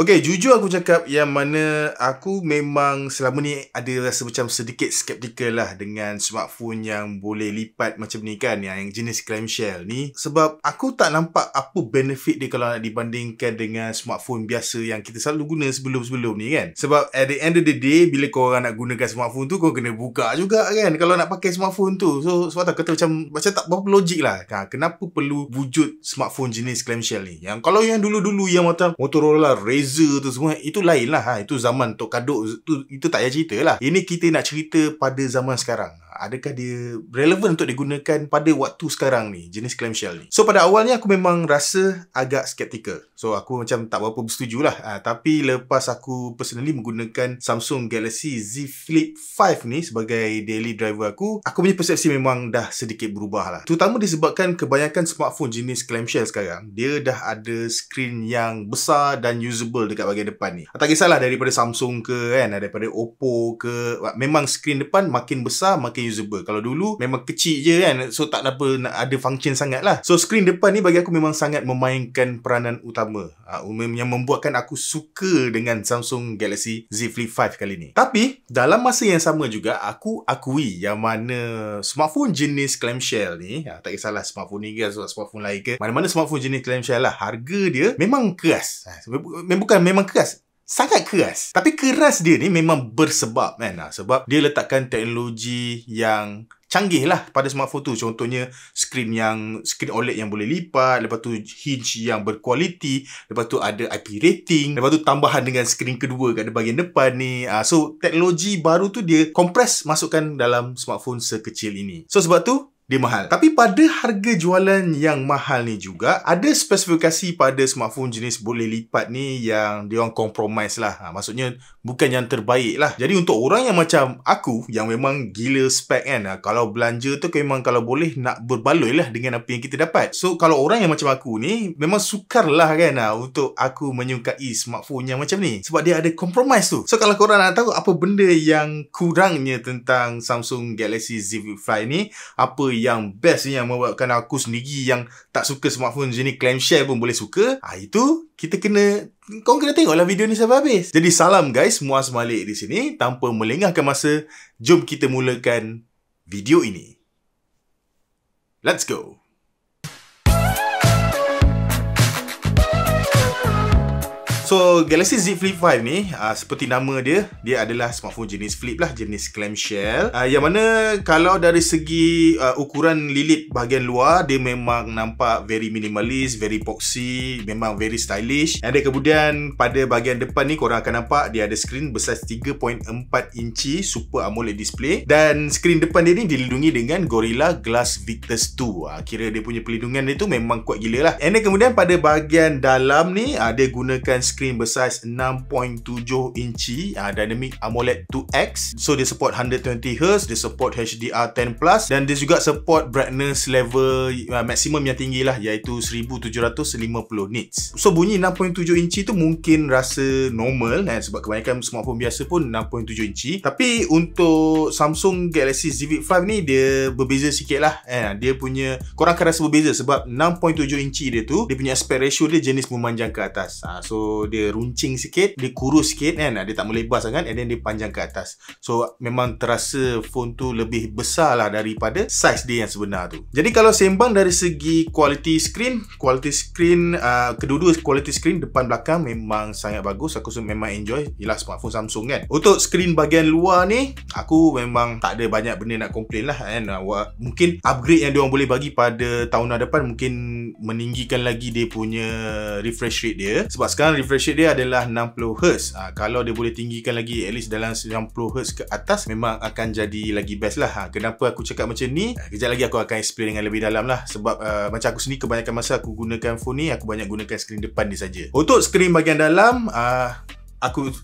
Okay, jujur aku cakap yang mana aku memang selama ni ada rasa macam sedikit skeptikal lah dengan smartphone yang boleh lipat macam ni kan, yang jenis clamshell ni. Sebab aku tak nampak apa benefit dia kalau nak dibandingkan dengan smartphone biasa yang kita selalu guna sebelum-sebelum ni kan. Sebab at the end of the day, bila korang nak gunakan smartphone tu, kau kena buka juga kan kalau nak pakai smartphone tu. So sebab tak kata macam tak berapa logik lah. Kenapa perlu wujud smartphone jenis clamshell ni? Yang kalau yang dulu-dulu yang macam Motorola, Razer tu semua, itu lain lah. Itu zaman Tok Kaduk tu, itu tak payah cerita lah. Ini kita nak cerita pada zaman sekarang. Adakah dia relevan untuk digunakan pada waktu sekarang ni, jenis clamshell ni? So pada awalnya aku memang rasa agak skeptikal. So aku macam tak berapa bersetuju lah. Tapi lepas aku personally menggunakan Samsung Galaxy Z Flip 5 ni sebagai daily driver aku punya persepsi memang dah sedikit berubah lah. Terutama disebabkan kebanyakan smartphone jenis clamshell sekarang, dia dah ada skrin yang besar dan usable dekat bahagian depan ni. Tak kisahlah daripada Samsung ke kan, daripada Oppo ke, memang skrin depan makin besar makin usable. Kalau dulu memang kecil je kan, so tak apa nak ada function sangat lah. So skrin depan ni bagi aku memang sangat memainkan peranan utama, yang membuatkan aku suka dengan Samsung Galaxy Z Flip 5 kali ni. Tapi dalam masa yang sama juga aku akui yang mana smartphone jenis clamshell ni, tak kisahlah smartphone ni ke smartphone lain ke, mana-mana smartphone jenis clamshell lah, harga dia memang keras. Bukan memang keras, sangat keras. Tapi keras dia ni memang bersebab kan. Sebab dia letakkan teknologi yang canggih lah pada smartphone tu. Contohnya skrin OLED yang boleh lipat, lepas tu hinge yang berkualiti, lepas tu ada IP rating, lepas tu tambahan dengan skrin kedua kat bahagian depan ni. So teknologi baru tu dia compress masukkan dalam smartphone sekecil ini. So sebab tu dia mahal. Tapi pada harga jualan yang mahal ni juga, ada spesifikasi pada smartphone jenis boleh lipat ni yang dia orang compromise lah. Maksudnya bukan yang terbaik lah. Jadi untuk orang yang macam aku, yang memang gila spek kan, kalau belanja tu memang kalau boleh nak berbaloi lah dengan apa yang kita dapat. So kalau orang yang macam aku ni, memang sukar lah kan untuk aku menyukai smartphone yang macam ni. Sebab dia ada compromise tu. So kalau korang nak tahu apa benda yang kurangnya tentang Samsung Galaxy Z Flip 5 ni, apa yang best ni yang membuatkan aku sendiri yang tak suka smartphone jenis clamshell pun boleh suka, itu kau kena tengoklah video ni sampai habis. Jadi salam guys, Muaz Malik di sini. Tanpa melengahkan masa, jom kita mulakan video ini. Let's go. So Galaxy Z Flip 5 ni, seperti nama dia adalah smartphone jenis flip lah, jenis clamshell. Yang mana kalau dari segi ukuran lilit bahagian luar, dia memang nampak very minimalis, very boxy, memang very stylish. Dan kemudian pada bahagian depan ni korang akan nampak dia ada skrin besar 3.4 inci Super AMOLED display. Dan skrin depan dia ni dilindungi dengan Gorilla Glass Victus 2. Kira dia punya perlindungan dia tu memang kuat gila lah. Dan kemudian pada bahagian dalam ni, dia gunakan skrin bersaiz 6.7 inci Dynamic AMOLED 2X. So dia support 120Hz, dia support HDR10+, dan dia juga support brightness level maksimum yang tinggi lah, iaitu 1750 nits. So bunyi 6.7 inci tu mungkin rasa normal sebab kebanyakan smartphone biasa pun 6.7 inci. Tapi untuk Samsung Galaxy Z Flip 5 ni dia berbeza sikit lah. Dia punya, korang akan rasa berbeza sebab 6.7 inci dia tu, dia punya aspect ratio dia jenis memanjang ke atas. So dia runcing sikit, dia kurus sikit kan, dia tak melebar sangat, and then dia panjang ke atas. So memang terasa phone tu lebih besar lah daripada size dia yang sebenar tu. Jadi kalau sembang dari segi quality screen, kedua-dua quality screen depan belakang memang sangat bagus. Aku memang enjoy. Yelah smartphone Samsung kan. Untuk screen bahagian luar ni, aku memang tak ada banyak benda nak komplain lah kan. Mungkin upgrade yang diorang boleh bagi pada tahun depan mungkin meninggikan lagi dia punya refresh rate dia. Sebab sekarang refresh rate dia adalah 60Hz. Kalau dia boleh tinggikan lagi at least dalam 90Hz ke atas, memang akan jadi lagi best lah. Kenapa aku cakap macam ni? Kejap lagi aku akan explain dengan lebih dalam lah. Sebab macam aku sendiri kebanyakan masa aku gunakan phone ni, aku banyak gunakan skrin depan ni saja. Untuk skrin bahagian dalam,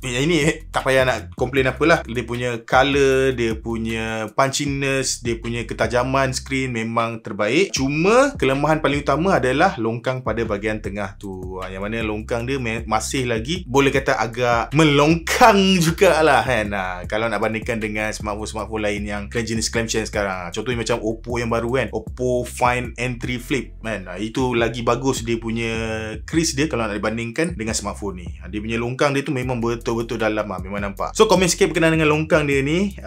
yang ini tak payah nak komplain apalah. Dia punya color, dia punya punchiness, dia punya ketajaman skrin memang terbaik. Cuma kelemahan paling utama adalah longkang pada bahagian tengah tu. Yang mana longkang dia masih lagi boleh kata agak melongkang jugalah kan. Kalau nak bandingkan dengan smartphone lain yang jenis clamshell sekarang. Contohnya macam Oppo yang baru kan, Oppo Find N3 Flip kan. Itu lagi bagus dia punya crease dia kalau nak dibandingkan dengan smartphone ni. Dia punya longkang dia tu memang betul-betul dalam memang nampak. So komen sikit berkenaan dengan longkang dia ni.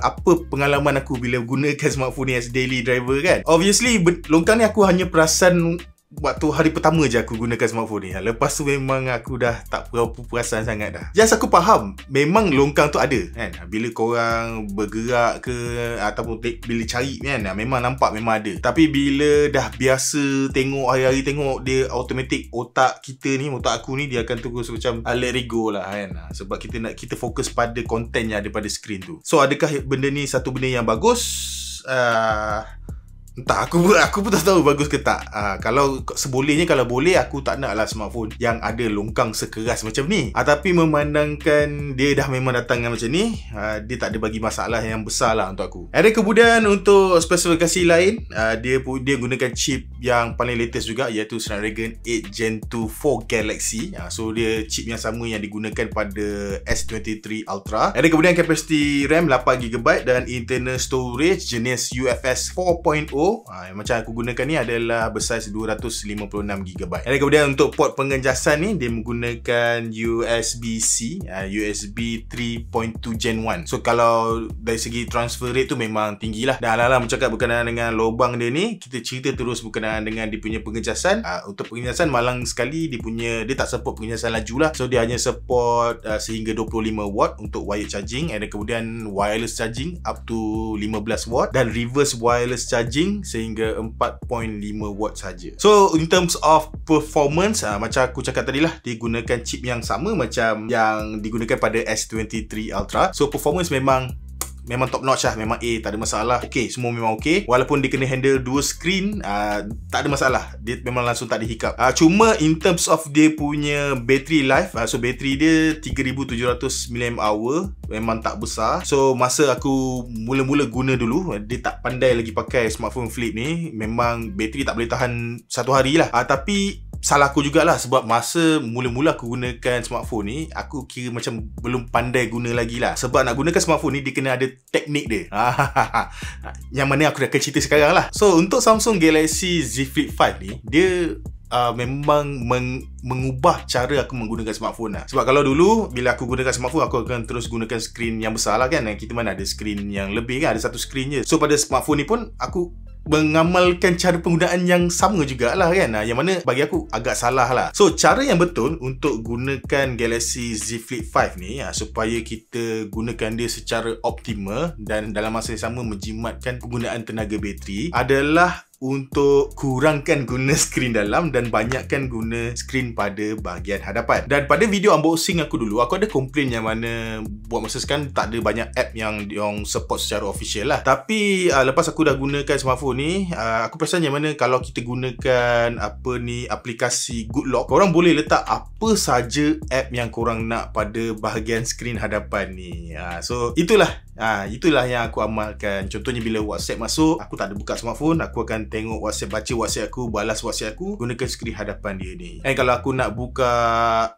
Apa pengalaman aku bila gunakan smartphone ni as daily driver kan. Obviously longkang ni aku hanya perasan waktu hari pertama je aku gunakan smartphone ni. Lepas tu memang aku dah tak berapa perasan sangat dah. Just aku faham memang longkang tu ada kan. Bila korang bergerak ke ataupun bila cari kan, memang nampak memang ada. Tapi bila dah biasa tengok hari-hari tengok, dia automatic otak kita ni, otak aku ni dia akan terus macam let it go lah kan. Sebab kita fokus pada konten yang ada pada skrin tu. So adakah benda ni satu benda yang bagus? Entah, aku pun tak tahu bagus ke tak. Kalau sebolehnya, kalau boleh aku tak nak lah smartphone yang ada longkang sekeras macam ni. Tapi memandangkan dia dah memang datang dengan macam ni, dia tak ada bagi masalah yang besar lah untuk aku. Ada kemudian untuk spesifikasi lain, dia gunakan chip yang paling latest juga, iaitu Snapdragon 8 Gen 2 4 Galaxy. So dia chip yang sama yang digunakan pada S23 Ultra. Ada kemudian kapasiti RAM 8GB dan internal storage jenis UFS 4.0. Macam aku gunakan ni adalah bersaiz 256GB. Dan kemudian untuk port pengejasan ni dia menggunakan USB-C, USB 3.2 Gen 1. So kalau dari segi transfer rate tu memang tinggi lah. Dan ala-ala bercakap berkenaan dengan lubang dia ni, kita cerita terus berkenaan dengan dia punya pengejasan. Untuk pengejasan malang sekali dia tak support pengejasan laju lah. So dia hanya support sehingga 25W untuk wired charging. Dan kemudian wireless charging up to 15W dan reverse wireless charging sehingga 4.5W saja. So in terms of performance, macam aku cakap tadi lah, dia gunakan chip yang sama macam yang digunakan pada S23 Ultra. So performance memang top notch lah, memang tak ada masalah. Okay, semua memang okay. Walaupun dia kena handle dua screen, tak ada masalah. Dia memang langsung tak ada hiccup. Cuma in terms of dia punya battery life, so battery dia 3700 mAh, memang tak besar. So masa aku mula-mula guna dulu, dia tak pandai lagi pakai smartphone flip ni, memang battery tak boleh tahan satu hari lah. Tapi salah aku jugalah, sebab masa mula-mula aku gunakan smartphone ni, aku kira macam belum pandai guna lagi lah. Sebab nak gunakan smartphone ni, dia kena ada teknik dia. Yang mana aku dah akan cerita sekarang lah. So untuk Samsung Galaxy Z Flip 5 ni, dia memang mengubah cara aku menggunakan smartphone lah. Sebab kalau dulu bila aku gunakan smartphone, aku akan terus gunakan skrin yang besar lah kan. Kita mana ada skrin yang lebih kan, ada satu skrin je. So pada smartphone ni pun aku mengamalkan cara penggunaan yang sama jugalah kan. Yang mana bagi aku agak salah lah. So cara yang betul untuk gunakan Galaxy Z Flip 5 ni, supaya kita gunakan dia secara optimal dan dalam masa yang sama menjimatkan penggunaan tenaga bateri, adalah untuk kurangkan guna skrin dalam dan banyakkan guna skrin pada bahagian hadapan. Dan pada video unboxing aku dulu, aku ada komplain yang mana buat masa sekarang tak ada banyak app yang diorang support secara official lah. Tapi lepas aku dah gunakan smartphone ni, aku perasan yang mana kalau kita gunakan aplikasi Good Lock, korang boleh letak apa saja app yang korang nak pada bahagian skrin hadapan ni. So itulah yang aku amalkan. Contohnya bila WhatsApp masuk, aku tak ada buka smartphone, aku akan tengok WhatsApp, baca WhatsApp aku, balas WhatsApp aku gunakan skrin hadapan dia ni. Kalau aku nak buka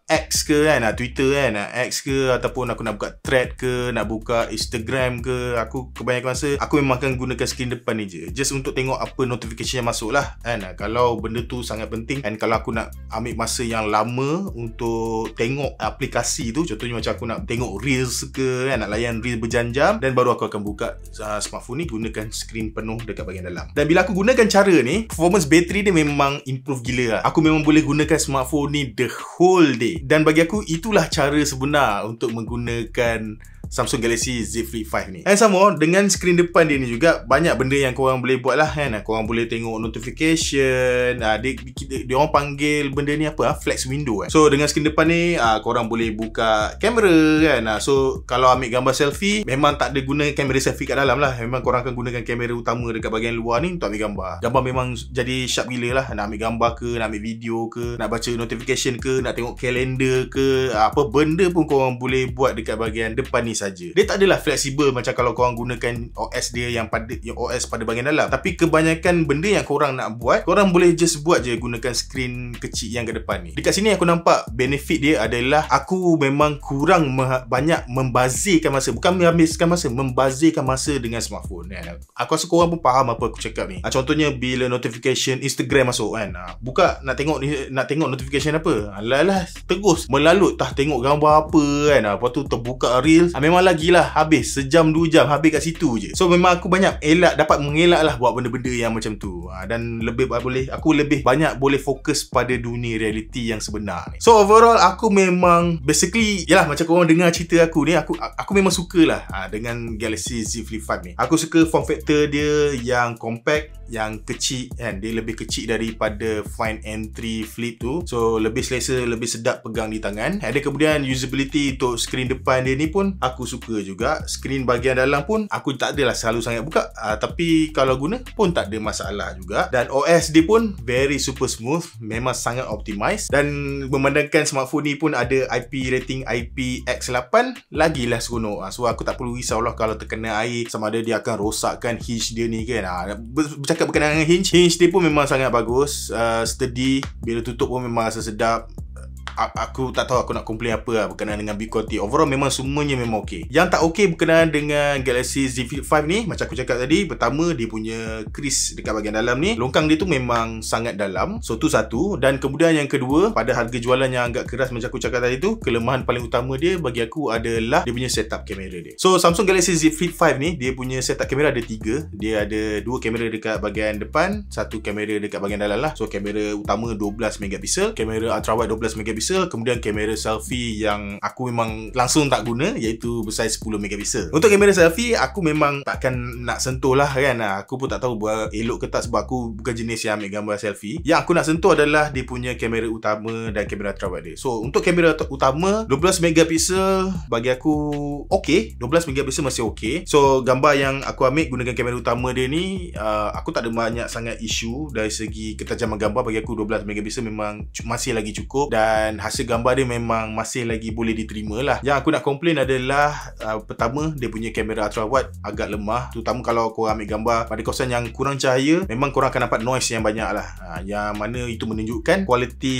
X ke kan, Twitter kan, X ke, ataupun aku nak buka thread ke, nak buka Instagram ke, aku kebanyakan masa aku memang akan gunakan skrin depan ni je, just untuk tengok apa notification yang masuk lah kan. Kalau benda tu sangat penting, dan kalau aku nak ambil masa yang lama untuk tengok aplikasi tu, contohnya macam aku nak tengok Reels ke kan, nak layan Reels berjam-jam, dan baru aku akan buka smartphone ni, gunakan skrin penuh dekat bahagian dalam. Dan bila aku gunakan cara ni, performance bateri dia memang improve gila lah. Aku memang boleh gunakan smartphone ni the whole day. Dan bagi aku itulah cara sebenar untuk menggunakan Samsung Galaxy Z Flip 5 ni. And sama dengan skrin depan dia ni juga banyak benda yang korang boleh buat lah kan. Korang boleh tengok notification. Dia orang panggil benda ni apa? Flex window kan. So dengan skrin depan ni korang boleh buka kamera kan. So kalau ambil gambar selfie, memang tak ada guna kamera selfie kat dalam lah. Memang korang akan gunakan kamera utama dekat bahagian luar ni untuk ambil gambar. Gambar memang jadi sharp gila lah. Nak ambil gambar ke, nak ambil video ke, nak baca notification ke, nak tengok kalender ke, apa benda pun korang boleh buat dekat bahagian depan ni saja. Dia tak adalah fleksibel macam kalau korang gunakan OS dia yang OS pada bahagian dalam. Tapi kebanyakan benda yang korang nak buat, korang boleh just buat je gunakan skrin kecil yang kat depan ni. Dekat sini aku nampak benefit dia adalah aku memang kurang banyak membazirkan masa. Bukan menghabiskan masa, membazirkan masa dengan smartphone kan. Aku rasa korang pun faham apa aku cakap ni. Contohnya bila notification Instagram masuk kan, buka nak tengok notification apa, alah terus melalut tengok gambar apa kan. Lepas tu terbuka reels, memang lagilah habis sejam 2 jam habis kat situ je. So memang aku banyak dapat mengelak lah buat benda-benda yang macam tu. Dan aku lebih banyak boleh fokus pada dunia realiti yang sebenar ni. So overall aku memang basically, yalah macam korang dengar cerita aku ni, aku memang sukalah dengan Galaxy Z Flip 5 ni. Aku suka form factor dia yang compact, yang kecil kan. Dia lebih kecil daripada Find N3 Flip tu. So lebih selesa, lebih sedap pegang di tangan. Ada kemudian usability untuk skrin depan dia ni pun aku suka juga. Skrin bahagian dalam pun aku tak adalah selalu sangat buka, tapi kalau guna pun tak ada masalah juga. Dan OS dia pun very super smooth, memang sangat optimize. Dan memandangkan smartphone ni pun ada IP rating IPX8, lagilah seronok. So aku tak perlu risau lah kalau terkena air sama ada dia akan rosakkan hinge dia ni kan. Bercakap berkenaan dengan hinge dia pun memang sangat bagus, steady, bila tutup pun memang rasa sedap. Aku tak tahu aku nak komplain apa lah berkenaan dengan build quality. Overall memang semuanya memang okey. Yang tak okey berkenaan dengan Galaxy Z Flip 5 ni, macam aku cakap tadi, pertama dia punya crease dekat bahagian dalam ni, longkang dia tu memang sangat dalam. So tu satu. Dan kemudian yang kedua, pada harga jualan yang agak keras macam aku cakap tadi tu, kelemahan paling utama dia bagi aku adalah dia punya setup kamera dia. So Samsung Galaxy Z Flip 5 ni, dia punya setup kamera ada 3. Dia ada 2 kamera dekat bahagian depan, 1 kamera dekat bahagian dalam lah. So kamera utama 12 megapiksel, kamera ultrawide 12 megapiksel, kemudian kamera selfie yang aku memang langsung tak guna, iaitu bersaiz 10 megapiksel. Untuk kamera selfie aku memang takkan nak sentuh lah kan. Aku pun tak tahu elok ke tak, sebab aku bukan jenis yang ambil gambar selfie. Yang aku nak sentuh adalah dia punya kamera utama dan kamera ultrawide dia. So untuk kamera utama 12 megapiksel bagi aku okey, 12 megapiksel masih okey. So gambar yang aku ambil gunakan kamera utama dia ni, aku tak ada banyak sangat isu dari segi ketajaman gambar. Bagi aku 12 megapiksel memang masih lagi cukup, dan hasil gambar dia memang masih lagi boleh diterima lah. Yang aku nak komplain adalah pertama, dia punya kamera ultrawide agak lemah, terutama kalau korang ambil gambar pada kawasan yang kurang cahaya. Memang korang akan dapat noise yang banyak lah, yang mana itu menunjukkan kualiti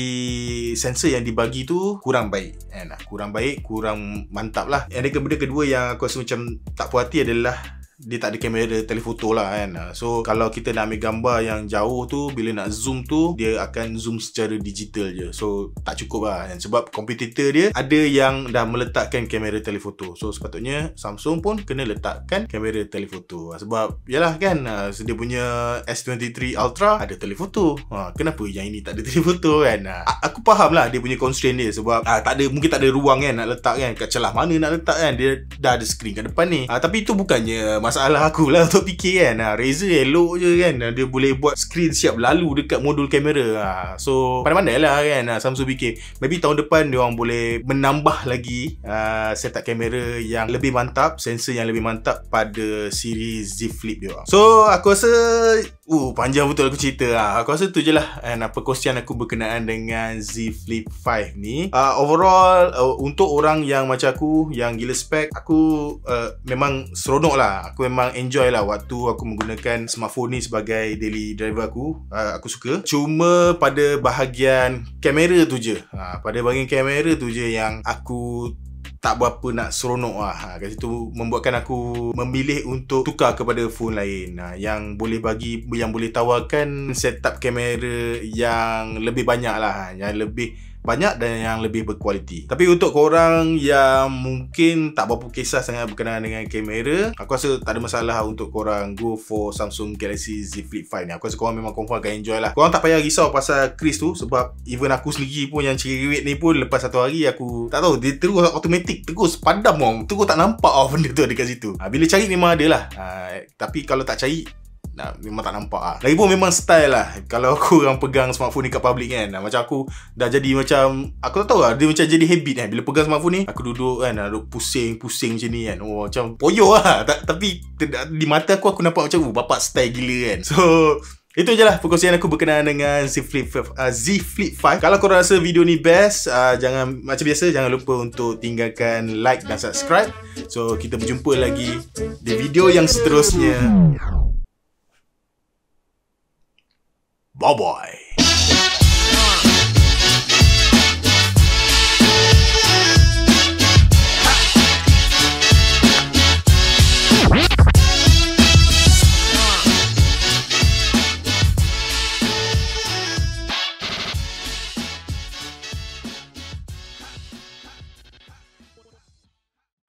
sensor yang dibagi tu kurang baik kan? Kurang mantap lah. Yang benda kedua yang aku rasa macam tak puas hati adalah dia tak ada kamera telefoto lah kan. So kalau kita nak ambil gambar yang jauh tu, bila nak zoom tu, dia akan zoom secara digital je. So tak cukup lah kan? Sebab kompetitor dia ada yang dah meletakkan kamera telefoto. So sepatutnya Samsung pun kena letakkan kamera telefoto. Sebab yalah kan, dia punya S23 Ultra ada telefoto, kenapa yang ini tak ada telefoto kan? Aku faham lah dia punya constraint dia, sebab mungkin tak ada ruang kan nak letak kan, kat celah mana nak letak kan. Dia dah ada skrin kat depan ni. Tapi itu bukannya masalah aku lah untuk fikir kan. Razer elok je kan, dia boleh buat skrin siap lalu dekat modul kamera. So pandai-pandai lah kan Samsung fikir. Maybe tahun depan dia orang boleh menambah lagi setup kamera yang lebih mantap, sensor yang lebih mantap pada siri Z Flip dia orang. So aku rasa panjang betul aku cerita. Aku rasa tu je lah perkongsian aku berkenaan dengan Z Flip 5 ni. Overall untuk orang yang macam aku, yang gila spek, aku memang seronok lah. Aku memang enjoy lah waktu aku menggunakan smartphone ni sebagai daily driver aku. Aku suka. Cuma pada bahagian kamera tu je, pada bahagian kamera tu je yang aku tak berapa nak seronok lah. Kat situ membuatkan aku memilih untuk tukar kepada phone lain yang boleh tawarkan setup kamera yang lebih banyak lah, yang lebih banyak dan yang lebih berkualiti. Tapi untuk korang yang mungkin tak berapa kisah sangat berkenaan dengan kamera, aku rasa tak ada masalah untuk korang go for Samsung Galaxy Z Flip 5 ni. Aku rasa korang memang confirm akan enjoy lah. Korang tak payah risau pasal crease tu, sebab even aku sendiri pun yang cerewet ni pun lepas satu hari aku tak tahu, dia terus automatic, terus padam orang, terus tak nampak benda tu dekat situ. Bila cari memang ada lah, tapi kalau tak cari memang tak nampak lah. Lagipun memang style lah kalau korang pegang smartphone ni kat public kan. Macam aku dah jadi macam, aku tak tahu lah, dia macam jadi habit kan. Bila pegang smartphone ni, aku duduk kan, duduk pusing-pusing macam ni kan. Macam poyo lah. Tapi di mata aku nampak macam bapak style gila kan. So itu je lah perkongsian aku berkenaan dengan Z Flip 5. Kalau korang rasa video ni best, jangan, macam biasa, jangan lupa untuk tinggalkan like dan subscribe. So kita berjumpa lagi di video yang seterusnya. Bye bye.